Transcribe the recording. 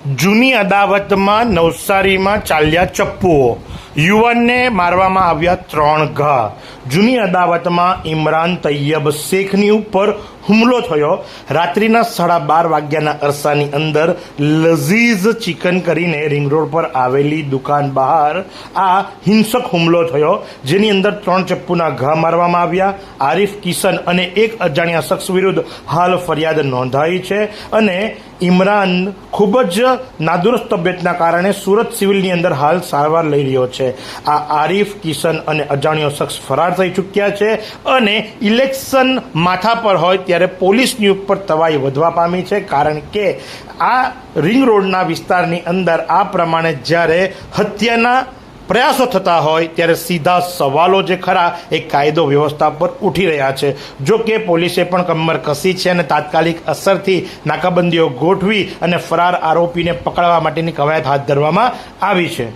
જૂની અદાવતમાં નવસારીમાં ચાલ્યા ચપ્પુઓ, યુવાનને મારવામાં આવ્યા 3 ઘા। જૂની અદાવતમાં ઇમરાન તૈયબ શેખની ઉપર હુમલો થયો। રાત્રિના 12:30 વાગ્યાના અરસાની અંદર લઝીઝ ચિકન કરીને રિંગ રોડ પર આવેલી દુકાન બહાર આ હિંસક હુમલો થયો, જેની અંદર 3 ચપ્પુના ઘા મારવામાં આવ્યા। આરિફ, કિશન અને એક અજાણ્યા શખ્સ વિરુદ્ધ હાલ ફરિયાદ નોંધાઈ છે અને ઇમરાન ખૂબ જ નાદુરસ્ત તબિયતના કારણે સુરત સિવિલની અંદર હાલ સારવાર લઈ રહ્યો છે। આ આરિફ, કિશન અને અજાણ્યો શખ્સ ફરાર થઈ ચૂક્યા છે અને ઇલેક્શન માથા પર હોય ત્યારે પોલીસની ઉપર તવાઈ વધવા પામી છે, કારણ કે આ રિંગ રોડના વિસ્તારની અંદર આ પ્રમાણે જ્યારે હત્યાના પ્રયાસો થતા હોય ત્યારે સીધા સવાલો જે ખરા એ કાયદો વ્યવસ્થા પર ઉઠી રહ્યા છે। જો કે પોલીસે પણ કમર કસી છે અને તાત્કાલિક અસરથી નાકાબંધીઓ ગોઠવી અને ફરાર આરોપીને પકડવા માટેની કવાયત હાથ ધરવામાં આવી છે।